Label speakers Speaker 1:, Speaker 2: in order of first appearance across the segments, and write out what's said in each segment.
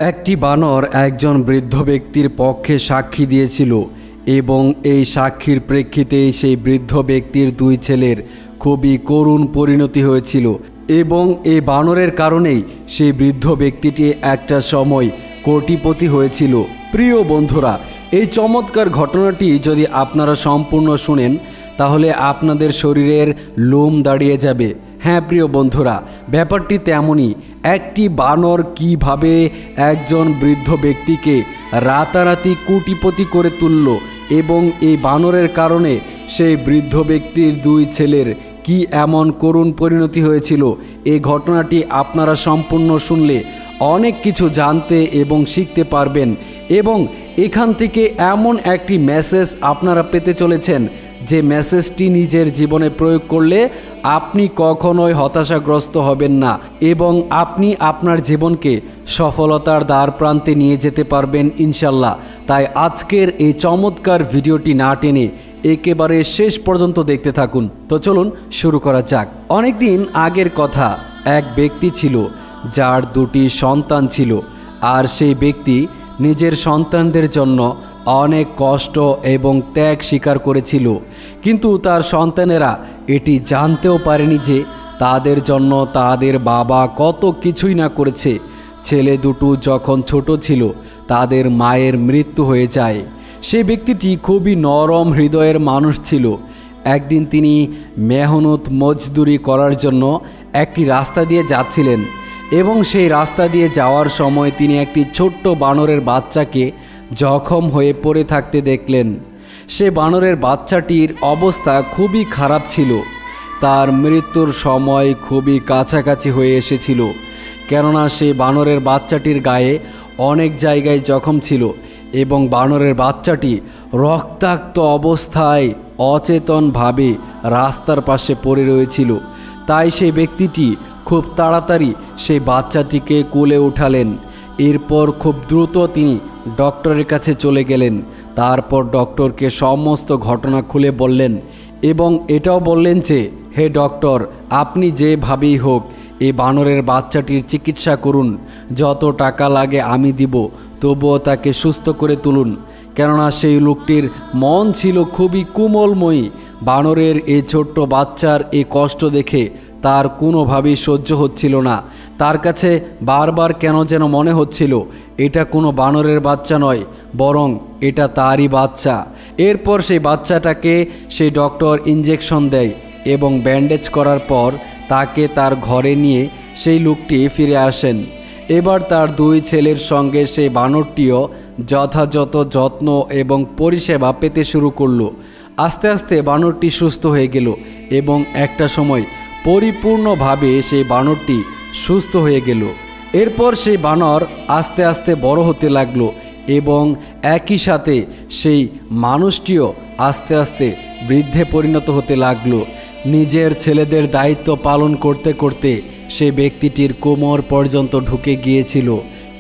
Speaker 1: একটি বানর একজন বৃদ্ধ ব্যক্তির পক্ষে সাক্ষী দিয়েছিল এবং এই সাক্ষীর প্রেক্ষিতেই সেই বৃদ্ধ ব্যক্তির দুই ছেলের খুবই করুণ পরিণতি হয়েছিল এবং এই বানরের কারণেই সেই বৃদ্ধ ব্যক্তিটি একটা সময় কোটিপতি হয়েছিল। প্রিয় বন্ধুরা, এই চমৎকার ঘটনাটি যদি আপনারা সম্পূর্ণ শুনেন তাহলে আপনাদের শরীরের লোম দাঁড়িয়ে যাবে। হ্যাঁ প্রিয় বন্ধুরা, ব্যাপারটি তেমনই। একটি বানর কিভাবে একজন বৃদ্ধ ব্যক্তিকে রাতারাতি কোটিপতি করে তুলল এবং এই বানরের কারণে সেই বৃদ্ধ ব্যক্তির দুই ছেলের কি এমন করুণ পরিণতি হয়েছিল, এই ঘটনাটি আপনারা সম্পূর্ণ শুনলে অনেক কিছু জানতে এবং শিখতে পারবেন এবং এখান থেকে এমন একটি মেসেজ আপনারা পেতে চলেছেন যে মেসেজটি নিজের জীবনে প্রয়োগ করলে আপনি কখনোই হতাশাগ্রস্ত হবেন না এবং আপনি আপনার জীবনকে সফলতার দ্বার প্রান্তে নিয়ে যেতে পারবেন ইনশাল্লাহ। তাই আজকের এই চমৎকার ভিডিওটি না টেনে একেবারে শেষ পর্যন্ত দেখতে থাকুন। তো চলুন শুরু করা যাক। অনেকদিন আগের কথা, এক ব্যক্তি ছিল যার দুটি সন্তান ছিল আর সেই ব্যক্তি নিজের সন্তানদের জন্য অনেক কষ্ট এবং ত্যাগ স্বীকার করেছিল, কিন্তু তার সন্তানেরা এটি জানতেও পারেনি যে তাদের জন্য তাদের বাবা কত কিছুই না করেছে। ছেলে দুটো যখন ছোট ছিল তাদের মায়ের মৃত্যু হয়ে যায়। সেই ব্যক্তিটি খুবই নরম হৃদয়ের মানুষ ছিল। একদিন তিনি মেহনত মজদুরি করার জন্য একটি রাস্তা দিয়ে যাচ্ছিলেন এবং সেই রাস্তা দিয়ে যাওয়ার সময় তিনি একটি ছোট্ট বানরের বাচ্চাকে জখম হয়ে পড়ে থাকতে দেখলেন। সে বানরের বাচ্চাটির অবস্থা খুবই খারাপ ছিল। তার মৃত্যুর সময় খুবই কাছাকাছি হয়ে এসেছিল, কেননা সেই বানরের বাচ্চাটির গায়ে অনেক জায়গায় জখম ছিল এবং বানরের বাচ্চাটি রক্তাক্ত অবস্থায় অচেতনভাবে রাস্তার পাশে পড়ে রয়েছিল। তাই সেই ব্যক্তিটি খুব তাড়াতাড়ি সেই বাচ্চাটিকে কোলে উঠালেন। এরপর খুব দ্রুত তিনি ডক্টরের কাছে চলে গেলেন। তারপর ডক্টরকে সমস্ত ঘটনা খুলে বললেন এবং এটাও বললেন যে, হে ডক্টর, আপনি যেভাবেই হোক এই বানরের বাচ্চাটির চিকিৎসা করুন, যত টাকা লাগে আমি দিব, তবুও তাকে সুস্থ করে তুলুন। কেননা সেই লোকটির মন ছিল খুবই কোমলময়ী। বানরের এই ছোট্ট বাচ্চার এই কষ্ট দেখে তার কোনোভাবেই সহ্য হচ্ছিল না। তার কাছে বারবার কেন যেন মনে হচ্ছিল এটা কোনো বানরের বাচ্চা নয়, বরং এটা তারই বাচ্চা। এরপর সেই বাচ্চাটাকে সেই ডক্টর ইঞ্জেকশন দেয় এবং ব্যান্ডেজ করার পর তাকে তার ঘরে নিয়ে সেই লোকটি ফিরে আসেন। এবার তার দুই ছেলের সঙ্গে সেই বানরটিও যথাযথ যত্ন এবং পরিষেবা পেতে শুরু করলো। আস্তে আস্তে বানরটি সুস্থ হয়ে গেল এবং একটা সময় পরিপূর্ণভাবে সেই বানরটি সুস্থ হয়ে গেল। এরপর সেই বানর আস্তে আস্তে বড় হতে লাগলো এবং একই সাথে সেই মানুষটিও আস্তে আস্তে বৃদ্ধে পরিণত হতে লাগলো। নিজের ছেলেদের দায়িত্ব পালন করতে করতে সেই ব্যক্তিটির কোমর পর্যন্ত ঢুকে গিয়েছিল,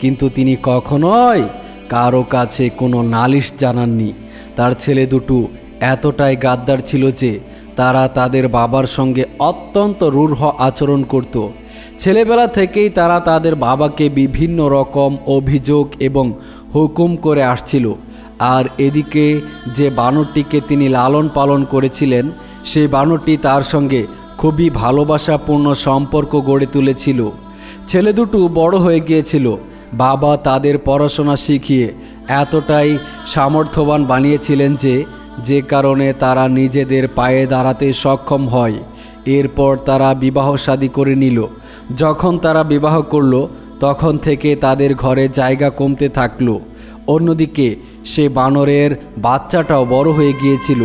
Speaker 1: কিন্তু তিনি কখনোই কারো কাছে কোনো নালিশ জানাননি। তার ছেলে দুটো এতটাই গাদ্দার ছিল যে তারা তাদের বাবার সঙ্গে অত্যন্ত রূঢ় আচরণ করত। ছেলেবেলা থেকেই তারা তাদের বাবাকে বিভিন্ন রকম অভিযোগ এবং হুকুম করে আসছিল। আর এদিকে যে বানরটিকে তিনি লালন পালন করেছিলেন সেই বানরটি তার সঙ্গে খুবই ভালোবাসাপূর্ণ সম্পর্ক গড়ে তুলেছিল। ছেলে দুটো বড় হয়ে গিয়েছিল। বাবা তাদের পড়াশোনা শিখিয়ে এতটাই সামর্থ্যবান বানিয়েছিলেন যে কারণে তারা নিজেদের পায়ে দাঁড়াতে সক্ষম হয়। এরপর তারা বিবাহ শাদী করে নিল। যখন তারা বিবাহ করলো তখন থেকে তাদের ঘরে জায়গা কমতে থাকলো। অন্যদিকে সে বানরের বাচ্চাটাও বড় হয়ে গিয়েছিল।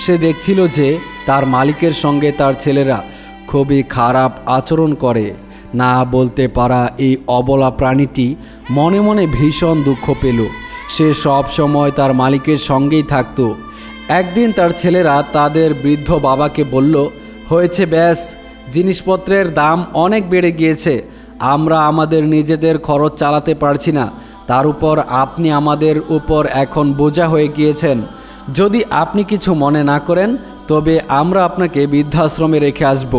Speaker 1: সে দেখছিল যে তার মালিকের সঙ্গে তার ছেলেরা খুবই খারাপ আচরণ করে। না বলতে পারা এই অবলা প্রাণীটি মনে মনে ভীষণ দুঃখ পেল। সে সব সময় তার মালিকের সঙ্গেই থাকত। একদিন তার ছেলেরা তাদের বৃদ্ধ বাবাকে বলল, হয়েছে ব্যাস, জিনিসপত্রের দাম অনেক বেড়ে গিয়েছে, আমরা আমাদের নিজেদের খরচ চালাতে পারছি না, তার উপর আপনি আমাদের উপর এখন বোঝা হয়ে গিয়েছেন। যদি আপনি কিছু মনে না করেন তবে আমরা আপনাকে বৃদ্ধাশ্রমে রেখে আসব।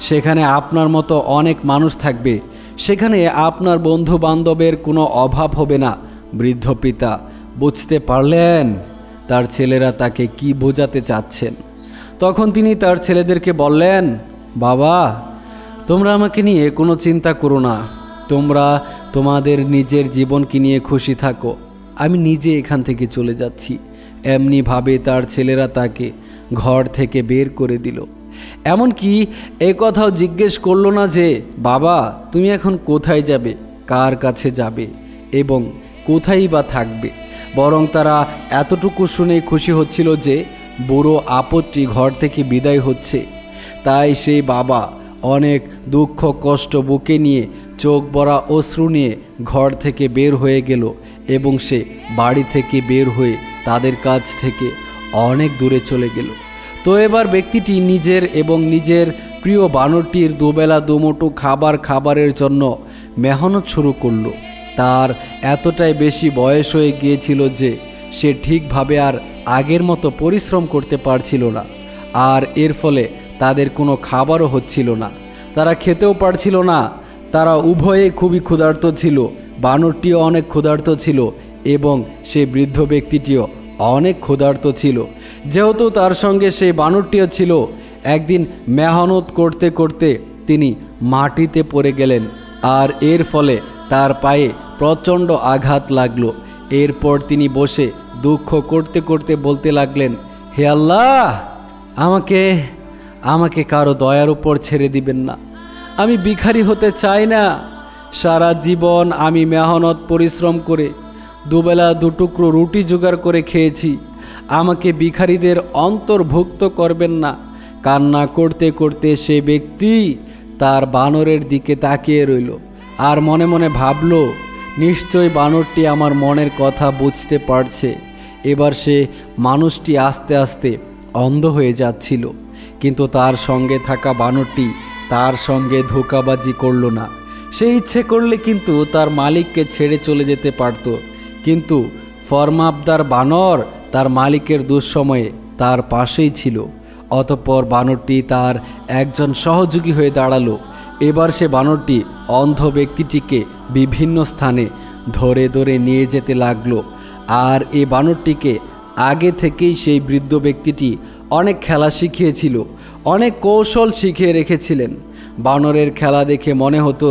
Speaker 1: সেখানে আপনার মতো অনেক মানুষ থাকবে। সেখানে আপনার বন্ধু বান্ধবের কোনো অভাব হবে না। বৃদ্ধ পিতা বুঝতে পারলেন তার ছেলেরা তাকে কি বোঝাতে চাচ্ছেন। তখন তিনি তার ছেলেদেরকে বললেন, বাবা, তোমরা আমাকে নিয়ে কোনো চিন্তা করো না, তোমরা তোমাদের নিজের জীবনকে নিয়ে খুশি থাকো, আমি নিজে এখান থেকে চলে যাচ্ছি। এমনিভাবে তার ছেলেরা তাকে ঘর থেকে বের করে দিল। এমনকি এ কথাও জিজ্ঞেস করলো না যে, বাবা তুমি এখন কোথায় যাবে, কার কাছে যাবে এবং কোথায় বা থাকবে। বরং তারা এতটুকু শুনে খুশি হচ্ছিল যে বুড়ো আপদটি ঘর থেকে বিদায় হচ্ছে। তাই সেই বাবা অনেক দুঃখ কষ্ট বুকে নিয়ে, চোখ ভরা অশ্রু নিয়ে ঘর থেকে বের হয়ে গেল এবং সে বাড়ি থেকে বের হয়ে তাদের কাছ থেকে অনেক দূরে চলে গেল। তো এবার ব্যক্তিটি নিজের এবং নিজের প্রিয় বানরটির দুবেলা দুমুঠো খাবারের জন্য মেহনত শুরু করলো। তার এতটাই বেশি বয়স হয়ে গিয়েছিল যে সে ঠিকভাবে আর আগের মতো পরিশ্রম করতে পারছিল না, আর এর ফলে তাদের কোনো খাবারও হচ্ছিল না, তারা খেতেও পারছিল না। তারা উভয়ে খুবই ক্ষুধার্ত ছিল। বানরটিও অনেক ক্ষুধার্ত ছিল এবং সেই বৃদ্ধ ব্যক্তিটিও অনেক ক্ষুধার্ত ছিল। যেহেতু তার সঙ্গে সেই বানরটিও ছিল, একদিন মেহনত করতে করতে তিনি মাটিতে পড়ে গেলেন, আর এর ফলে তার পায়ে প্রচণ্ড আঘাত লাগলো। এরপর তিনি বসে দুঃখ করতে করতে বলতে লাগলেন, হে আল্লাহ, আমাকে কারো দয়ার উপর ছেড়ে দিবেন না। আমি ভিখারি হতে চাই না। সারা জীবন আমি মেহনত পরিশ্রম করে দুবেলা দুটুকরো রুটি জোগাড় করে খেয়েছি। আমাকে ভিখারিদের অন্তর্ভুক্ত করবেন না। কান্না করতে করতে সে ব্যক্তি তার বানরের দিকে তাকিয়ে রইল আর মনে মনে ভাবল, নিশ্চয় বানরটি আমার মনের কথা বুঝতে পারছে। এবার সে মানুষটি আস্তে আস্তে অন্ধ হয়ে যাচ্ছিল, কিন্তু তার সঙ্গে থাকা বানরটি তার সঙ্গে ধোঁকাবাজি করল না। সে ইচ্ছে করলে কিন্তু তার মালিককে ছেড়ে চলে যেতে পারত, কিন্তু ফরমাবদার বানর তার মালিকের দুঃসময়ে তার পাশেই ছিল। অতঃপর বানরটি তার একজন সহযোগী হয়ে দাঁড়ালো। এবার সে বানরটি অন্ধ ব্যক্তিটিকে বিভিন্ন স্থানে ধরে ধরে নিয়ে যেতে লাগলো। আর এই বানরটিকে আগে থেকেই সেই বৃদ্ধ ব্যক্তিটি অনেক খেলা শিখিয়েছিল, অনেক কৌশল শিখিয়ে রেখেছিলেন। বানরের খেলা দেখে মনে হতো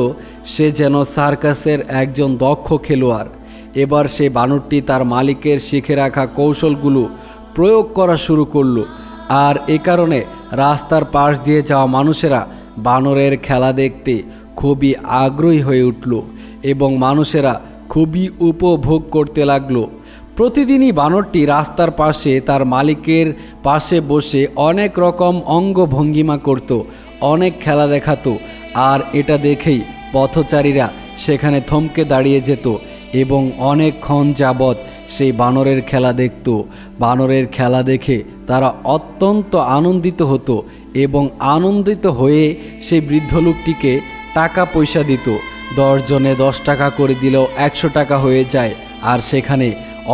Speaker 1: সে যেন সার্কাসের একজন দক্ষ খেলোয়াড়। এবার সে বানরটি তার মালিকের শিখে রাখা কৌশলগুলো প্রয়োগ করা শুরু করলো, আর এ কারণে রাস্তার পাশ দিয়ে যাওয়া মানুষেরা বানরের খেলা দেখতে খুবই আগ্রহী হয়ে উঠল এবং মানুষেরা খুবই উপভোগ করতে লাগলো। প্রতিদিনই বানরটি রাস্তার পাশে তার মালিকের পাশে বসে অনেক রকম অঙ্গভঙ্গিমা করত, অনেক খেলা দেখাতো, আর এটা দেখেই পথচারীরা সেখানে থমকে দাঁড়িয়ে যেত এবং অনেকক্ষণ যাবৎ সেই বানরের খেলা দেখত। বানরের খেলা দেখে তারা অত্যন্ত আনন্দিত হতো এবং আনন্দিত হয়ে সেই বৃদ্ধ লোকটিকে টাকা পয়সা দিত। 10 জনে 10 টাকা করে দিলেও 100 টাকা হয়ে যায়, আর সেখানে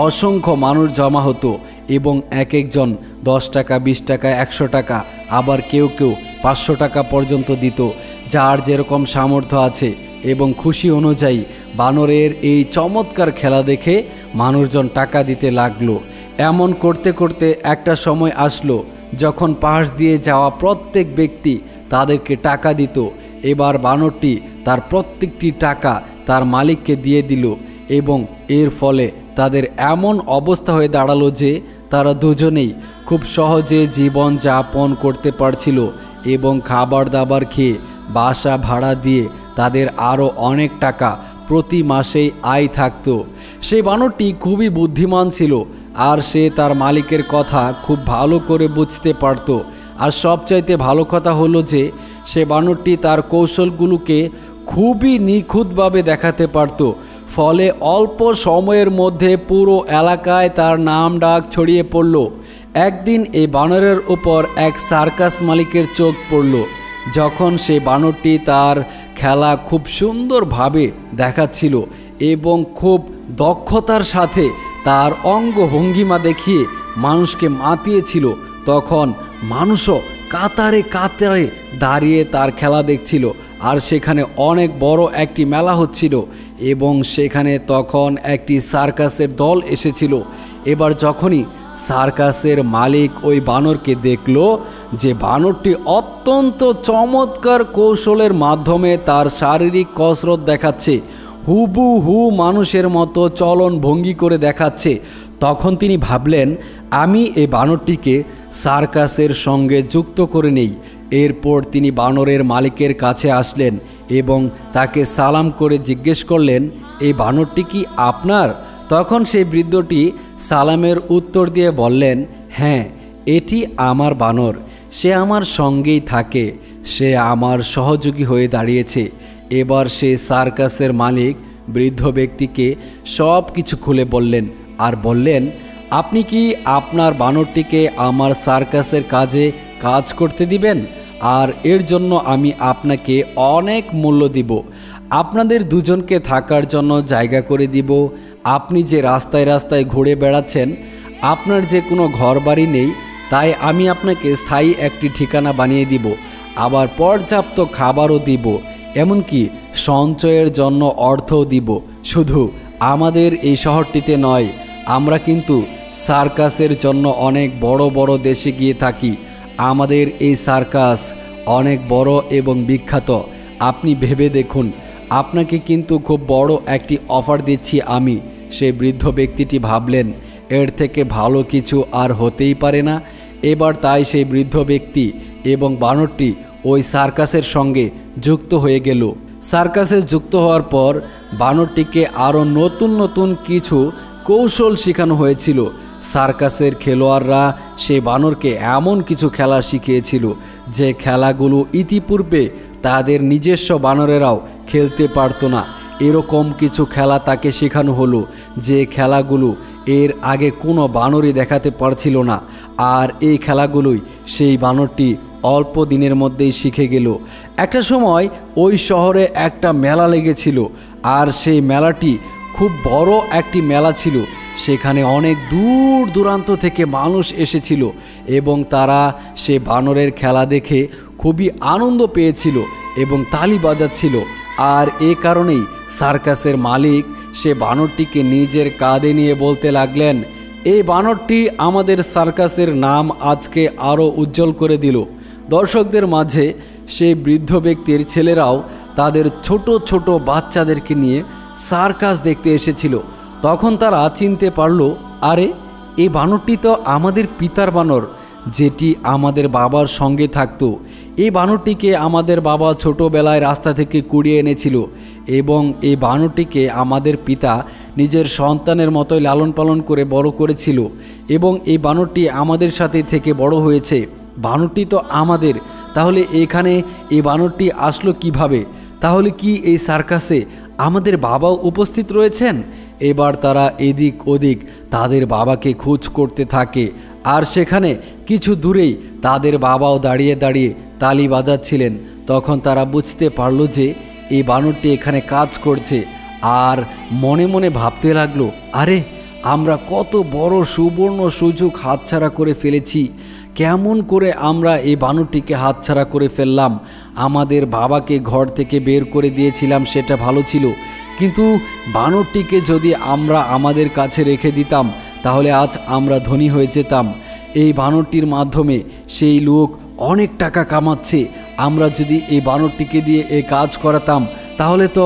Speaker 1: অসংখ্য মানুষ জমা হতো এবং এক একজন 10 টাকা, 20 টাকা, 100 টাকা, আবার কেউ কেউ 500 টাকা পর্যন্ত দিত, যার যেরকম সামর্থ্য আছে। এবং খুশি অনুযায়ী বানরের এই চমৎকার খেলা দেখে মানুষজন টাকা দিতে লাগলো। এমন করতে করতে একটা সময় আসলো যখন পাশ দিয়ে যাওয়া প্রত্যেক ব্যক্তি তাদেরকে টাকা দিত। এবার বানরটি তার প্রত্যেকটি টাকা তার মালিককে দিয়ে দিল এবং এর ফলে তাদের এমন অবস্থা হয়ে দাঁড়ালো যে তারা দুজনেই খুব সহজে জীবন যাপন করতে পারছিল এবং খাবার দাবার খেয়ে বাসা ভাড়া দিয়ে তাদের আরও অনেক টাকা প্রতি মাসেই আয় থাকতো। সেই বানরটি খুবই বুদ্ধিমান ছিল আর সে তার মালিকের কথা খুব ভালো করে বুঝতে পারত। আর সবচাইতে ভালো কথা হলো যে সে বানরটি তার কৌশলগুলোকে খুবই নিখুঁতভাবে দেখাতে পারত, ফলে অল্প সময়ের মধ্যে পুরো এলাকায় তার নাম ডাক ছড়িয়ে পড়ল। একদিন এই বানরের উপর এক সার্কাস মালিকের চোখ পড়ল। যখন সে বানরটি তার খেলা খুব সুন্দরভাবে দেখাচ্ছিল এবং খুব দক্ষতার সাথে তার অঙ্গভঙ্গিমা দেখিয়ে মানুষকে মাতিয়েছিল, তখন মানুষও কাতারে কাতারে দাঁড়িয়ে তার খেলা দেখছিল। আর সেখানে অনেক বড় একটি মেলা হচ্ছিল এবং সেখানে তখন একটি সার্কাসের দল এসেছিল। এবার যখনই সার্কাসের মালিক ওই বানরকে দেখল যে বানরটি অত্যন্ত চমৎকার কৌশলের মাধ্যমে তার শারীরিক কসরত দেখাচ্ছে, হুবহু মানুষের মতো চলন ভঙ্গি করে দেখাচ্ছে, তখন তিনি ভাবলেন আমি এই বানরটিকে সার্কাসের সঙ্গে যুক্ত করে নেই। এরপর তিনি বানরের মালিকের কাছে আসলেন এবং তাকে সালাম করে জিজ্ঞেস করলেন, এই বানরটি কি আপনার? তখন সেই বৃদ্ধটি সালামের উত্তর দিয়ে বললেন, হ্যাঁ, এটি আমার বানর, সে আমার সঙ্গেই থাকে, সে আমার সহযোগী হয়ে দাঁড়িয়েছে। এবার সে সার্কাসের মালিক বৃদ্ধ ব্যক্তিকে সব কিছু খুলে বললেন আর বললেন, আপনি কি আপনার বানরটিকে আমার সার্কাসের কাজে কাজ করতে দিবেন? আর এর জন্য আমি আপনাকে অনেক মূল্য দিব, আপনাদের দুজনকে থাকার জন্য জায়গা করে দিব। আপনি যে রাস্তায় রাস্তায় ঘুরে বেড়াচ্ছেন, আপনার যে কোনো ঘর বাড়ি নেই, তাই আমি আপনাকে স্থায়ী একটি ঠিকানা বানিয়ে দিব, আবার পর্যাপ্ত খাবারও দিব, এমনকি সঞ্চয়ের জন্য অর্থও দিব। শুধু আমাদের এই শহরটিতে নয়, আমরা কিন্তু সার্কাসের জন্য অনেক বড় বড় দেশে গিয়ে থাকি, আমাদের এই সার্কাস অনেক বড় এবং বিখ্যাত। আপনি ভেবে দেখুন, আপনাকে কিন্তু খুব বড় একটি অফার দিচ্ছি আমি। সেই বৃদ্ধ ব্যক্তিটি ভাবলেন এর থেকে ভালো কিছু আর হতেই পারে না। এবার তাই সেই বৃদ্ধ ব্যক্তি এবং বানরটি ওই সার্কাসের সঙ্গে যুক্ত হয়ে গেল। সার্কাসে যুক্ত হওয়ার পর বানরটিকে আরও নতুন নতুন কিছু কৌশল শেখানো হয়েছিল। সার্কাসের খেলোয়াড়রা সেই বানরকে এমন কিছু খেলা শিখিয়েছিল যে খেলাগুলো ইতিপূর্বে তাদের নিজস্ব বানরেরাও খেলতে পারত না। এরকম কিছু খেলা তাকে শেখানো হলো যে খেলাগুলো এর আগে কোনো বানরই দেখাতে পারছিল না। আর এই খেলাগুলোই সেই বানরটি অল্প দিনের মধ্যেই শিখে গেল। একটা সময় ওই শহরে একটা মেলা লেগেছিল, আর সেই মেলাটি খুব বড় একটি মেলা ছিল। সেখানে অনেক দূর দূরান্ত থেকে মানুষ এসেছিল এবং তারা সে বানরের খেলা দেখে খুবই আনন্দ পেয়েছিল এবং তালি বাজাচ্ছিল। আর এ কারণেই সার্কাসের মালিক সে বানরটিকে নিজের কাঁধে নিয়ে বলতে লাগলেন, এই বানরটি আমাদের সার্কাসের নাম আজকে আরও উজ্জ্বল করে দিল। দর্শকদের মাঝে সেই বৃদ্ধ ব্যক্তির ছেলেরাও তাদের ছোট ছোট বাচ্চাদেরকে নিয়ে সার্কাস দেখতে এসেছিল। তখন তারা চিনতে পারল, আরে এই বানরটি তো আমাদের পিতার বানর, যেটি আমাদের বাবার সঙ্গে থাকতো। এই বানরটিকে আমাদের বাবা ছোটোবেলায় রাস্তা থেকে কুড়িয়ে এনেছিল এবং এই বানরটিকে আমাদের পিতা নিজের সন্তানের মতোই লালন পালন করে বড় করেছিল এবং এই বানরটি আমাদের সাথে থেকে বড় হয়েছে। বানরটি তো আমাদের, তাহলে এখানে এই বানরটি আসলো কিভাবে? তাহলে কি এই সার্কাসে আমাদের বাবাও উপস্থিত রয়েছেন? এবার তারা এদিক ওদিক তাদের বাবাকে খোঁজ করতে থাকে, আর সেখানে কিছু দূরেই তাদের বাবাও দাঁড়িয়ে দাঁড়িয়ে তালি বাজাচ্ছিলেন। তখন তারা বুঝতে পারল যে এই বানরটি এখানে কাজ করছে, আর মনে মনে ভাবতে লাগলো, আরে আমরা কত বড় সুবর্ণ সুযোগ হাতছাড়া করে ফেলেছি। কেমন করে আমরা এই বানরটিকে হাতছাড়া করে ফেললাম? আমাদের বাবাকে ঘর থেকে বের করে দিয়েছিলাম, সেটা ভালো ছিল, কিন্তু বানরটিকে যদি আমরা আমাদের কাছে রেখে দিতাম তাহলে আজ আমরা ধনী হয়ে যেতাম। এই বানরটির মাধ্যমে সেই লোক অনেক টাকা কামাচ্ছে, আমরা যদি এই বানরটিকে দিয়ে এই কাজ করাতাম তাহলে তো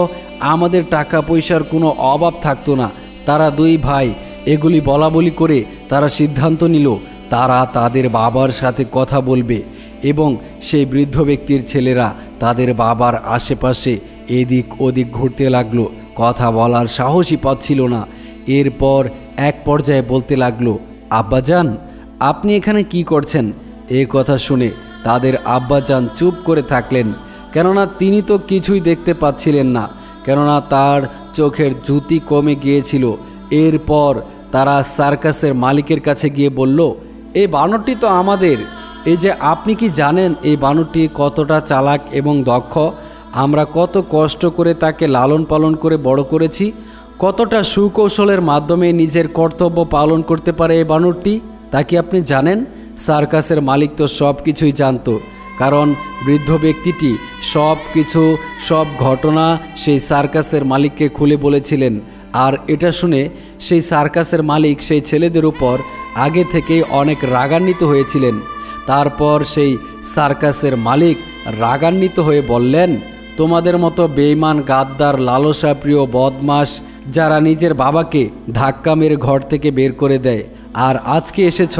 Speaker 1: আমাদের টাকা পয়সার কোনো অভাব থাকতো না। তারা দুই ভাই এগুলি বলা বলি করে তারা সিদ্ধান্ত নিল তারা তাদের বাবার সাথে কথা বলবে এবং সেই বৃদ্ধ ব্যক্তির ছেলেরা তাদের বাবার আশেপাশে এদিক ওদিক ঘুরতে লাগলো, কথা বলার সাহসই পাচ্ছিল না। এরপর এক পর্যায়ে বলতে লাগলো, আব্বাজান আপনি এখানে কি করছেন? এই কথা শুনে তাদের আব্বাজান চুপ করে থাকলেন, কেননা তিনি তো কিছুই দেখতে পাচ্ছিলেন না, কেননা তার চোখের জ্যোতি কমে গিয়েছিল। এরপর তারা সার্কাসের মালিকের কাছে গিয়ে বলল, এই বানরটি তো আমাদের। এই যে আপনি কি জানেন এই বানরটি কতটা চালাক এবং দক্ষ? আমরা কত কষ্ট করে তাকে লালন পালন করে বড় করেছি, কতটা সুকৌশলের মাধ্যমে নিজের কর্তব্য পালন করতে পারে এই বানরটি, তা কি আপনি জানেন? সার্কাসের মালিক তো সব কিছুই জানতো, কারণ বৃদ্ধ ব্যক্তিটি সব ঘটনা সেই সার্কাসের মালিককে খুলে বলেছিলেন। আর এটা শুনে সেই সার্কাসের মালিক সেই ছেলেদের উপর আগে থেকেই অনেক রাগান্বিত হয়েছিলেন। তারপর সেই সার্কাসের মালিক রাগান্বিত হয়ে বললেন, তোমাদের মতো বেঈমান, গাদ্দার, লালসাপ্রিয়, বদমাশ যারা নিজের বাবাকে ধাক্কা মেরে ঘর থেকে বের করে দেয়, আর আজকে এসেছ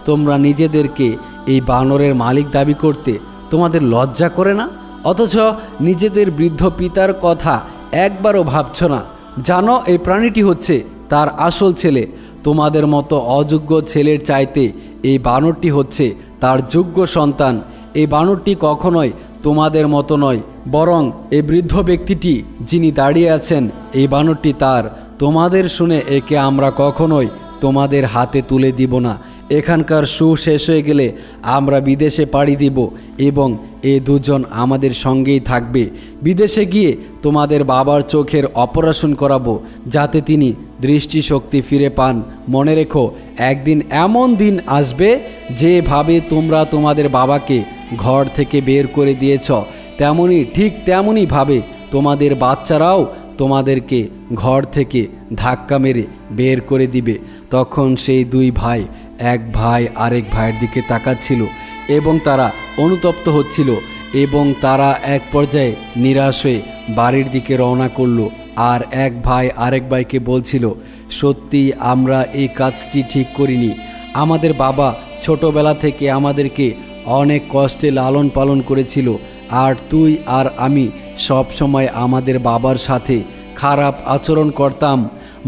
Speaker 1: তোমরা নিজেদেরকে এই বানরের মালিক দাবি করতে, তোমাদের লজ্জা করে না? অথচ নিজেদের বৃদ্ধ পিতার কথা একবারও ভাবছ না। জানো এই প্রাণীটি হচ্ছে তার আসল ছেলে। তোমাদের মতো অযোগ্য ছেলের চাইতে এই বানরটি হচ্ছে তার যোগ্য সন্তান। এই বানরটি কখনোই তোমাদের মতো নয়, বরং এই বৃদ্ধ ব্যক্তিটি যিনি দাঁড়িয়ে আছেন এই বানরটি তার। তোমাদের শুনে একে আমরা কখনোই তোমাদের হাতে তুলে দিব না। এখানকার শেষ হয়ে গেলে আমরা বিদেশে পাড়ি দিব এবং এ দুজন আমাদের সঙ্গেই থাকবে। বিদেশে গিয়ে তোমাদের বাবার চোখের অপারেশন করাবো যাতে তিনি দৃষ্টিশক্তি ফিরে পান। মনে রেখো, একদিন এমন দিন আসবে যেভাবে তোমরা তোমাদের বাবাকে ঘর থেকে বের করে দিয়েছ, ঠিক তেমনইভাবে তোমাদের বাচ্চারাও তোমাদেরকে ঘর থেকে ধাক্কা মেরে বের করে দিবে। তখন সেই দুই ভাই, এক ভাই আরেক ভাইয়ের দিকে তাকাচ্ছিল এবং তারা অনুতপ্ত হচ্ছিল এবং তারা এক পর্যায়ে নিরাশ হয়ে বাড়ির দিকে রওনা করল। আর এক ভাই আরেক ভাইকে বলছিল, সত্যি আমরা এই কাজটি ঠিক করিনি। আমাদের বাবা ছোটবেলা থেকে আমাদেরকে অনেক কষ্টে লালন পালন করেছিল, আর তুই আর আমি সব সময় আমাদের বাবার সাথে খারাপ আচরণ করতাম।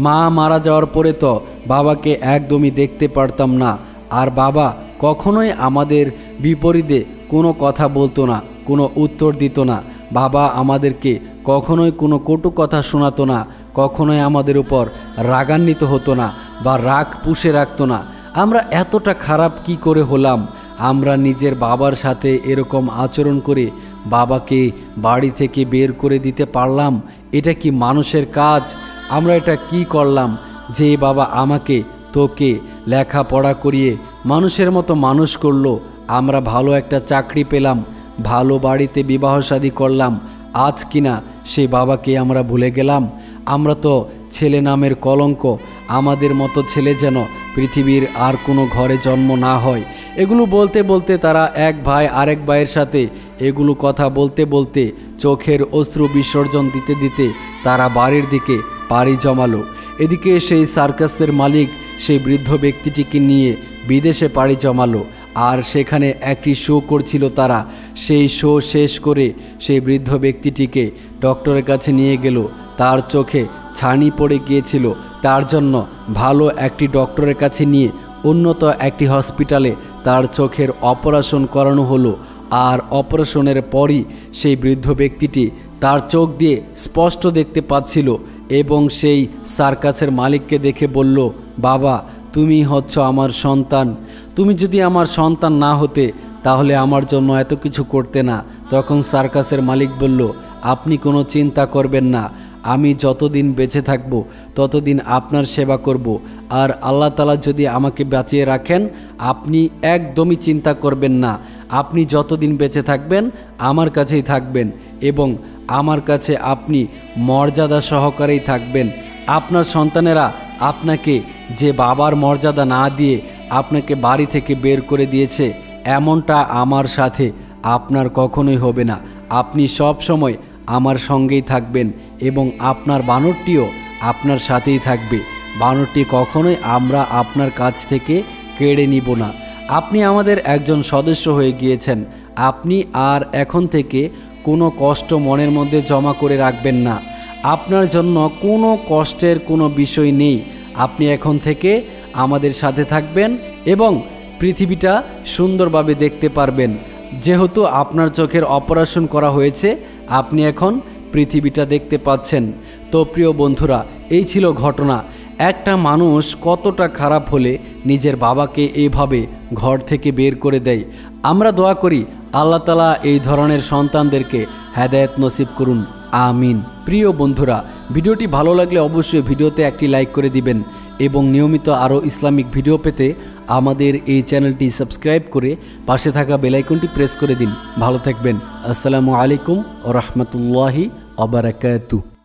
Speaker 1: মা মারা যাওয়ার পরে তো বাবাকে একদমই দেখতে পারতাম না, আর বাবা কখনোই আমাদের বিপরীতে কোনো কথা বলতো না, কোনো উত্তর দিত না। বাবা আমাদেরকে কখনোই কোনো কটু কথা শোনাতো না, কখনোই আমাদের উপর রাগান্বিত হতো না বা রাগ পুষে রাখতো না। আমরা এতটা খারাপ কি করে হলাম? আমরা নিজের বাবার সাথে এরকম আচরণ করে বাবাকে বাড়ি থেকে বের করে দিতে পারলাম? এটা কি মানুষের কাজ? আমরা এটা কি করলাম যে বাবা আমাকে তোকে লেখাপড়া করিয়ে মানুষের মতো মানুষ করলো, আমরা ভালো একটা চাকরি পেলাম, ভালো বাড়িতে বিবাহ শাদী করলাম, আজ কিনা সেই বাবাকে আমরা ভুলে গেলাম? আমরা তো ছেলে নামের কলঙ্ক। আমাদের মতো ছেলে যেন পৃথিবীর আর কোনো ঘরে জন্ম না হয়। এগুলো বলতে বলতে তারা এক ভাই আরেক ভাইয়ের সাথে এগুলো কথা বলতে বলতে চোখের অশ্রু বিসর্জন দিতে দিতে তারা বাড়ির দিকে পাড়ি জমালো। এদিকে সেই সার্কাসের মালিক সেই বৃদ্ধ ব্যক্তিটিকে নিয়ে বিদেশে পাড়ি জমালো, আর সেখানে একটি শো করছিল তারা। সেই শো শেষ করে সেই বৃদ্ধ ব্যক্তিটিকে ডক্টরের কাছে নিয়ে গেল। তার চোখে ছানি পড়ে গিয়েছিল, তার জন্য ভালো একটি ডক্টরের কাছে নিয়ে উন্নত একটি হসপিটালে তার চোখের অপারেশন করানো হলো। আর অপারেশনের পরই সেই বৃদ্ধ ব্যক্তিটি তার চোখ দিয়ে স্পষ্ট দেখতে পাচ্ছিল এবং সেই সার্কাসের মালিককে দেখে বলল, বাবা তুমি হচ্ছ আমার সন্তান, তুমি যদি আমার সন্তান না হতে তাহলে আমার জন্য এত কিছু করতে না। তখন সার্কাসের মালিক বলল, আপনি কোনো চিন্তা করবেন না, আমি যতদিন বেঁচে থাকব ততদিন আপনার সেবা করব, আর আল্লাহ তাআলা যদি আমাকে বাঁচিয়ে রাখেন আপনি একদমই চিন্তা করবেন না। আপনি যতদিন বেঁচে থাকবেন আমার কাছেই থাকবেন এবং আমার কাছে আপনি মর্যাদা সহকারেই থাকবেন। আপনার সন্তানেরা আপনাকে যে বাবার মর্যাদা না দিয়ে আপনাকে বাড়ি থেকে বের করে দিয়েছে, এমনটা আমার সাথে আপনার কখনোই হবে না। আপনি সব সময় আমার সঙ্গেই থাকবেন এবং আপনার বানরটিও আপনার সাথেই থাকবে। বানরটি কখনোই আমরা আপনার কাছ থেকে কেড়ে নিব না। আপনি আমাদের একজন সদস্য হয়ে গিয়েছেন। আপনি আর এখন থেকে কোনো কষ্ট মনের মধ্যে জমা করে রাখবেন না। আপনার জন্য কোনো কষ্টের কোনো বিষয় নেই। আপনি এখন থেকে আমাদের সাথে থাকবেন এবং পৃথিবীটা সুন্দরভাবে দেখতে পারবেন। যেহেতু আপনার চোখের অপারেশন করা হয়েছে, আপনি এখন পৃথিবীটা দেখতে পাচ্ছেন। তো প্রিয় বন্ধুরা, এই ছিল ঘটনা। একটা মানুষ কতটা খারাপ হলে নিজের বাবাকে এইভাবে ঘর থেকে বের করে দেয়। আমরা দোয়া করি আল্লাহ তাআলা এই ধরনের সন্তানদেরকে হেদায়েত নসিব করুন। আমিন। প্রিয় বন্ধুরা, ভিডিওটি ভালো লাগলে অবশ্যই ভিডিওতে একটি লাইক করে দিবেন এবং নিয়মিত আরও ইসলামিক ভিডিও পেতে আমাদের এই চ্যানেলটি সাবস্ক্রাইব করে পাশে থাকা বেল আইকনটি প্রেস করে দিন। ভালো থাকবেন। আসসালামু আলাইকুম ওয়া রাহমাতুল্লাহি ওয়া বারাকাতুহু।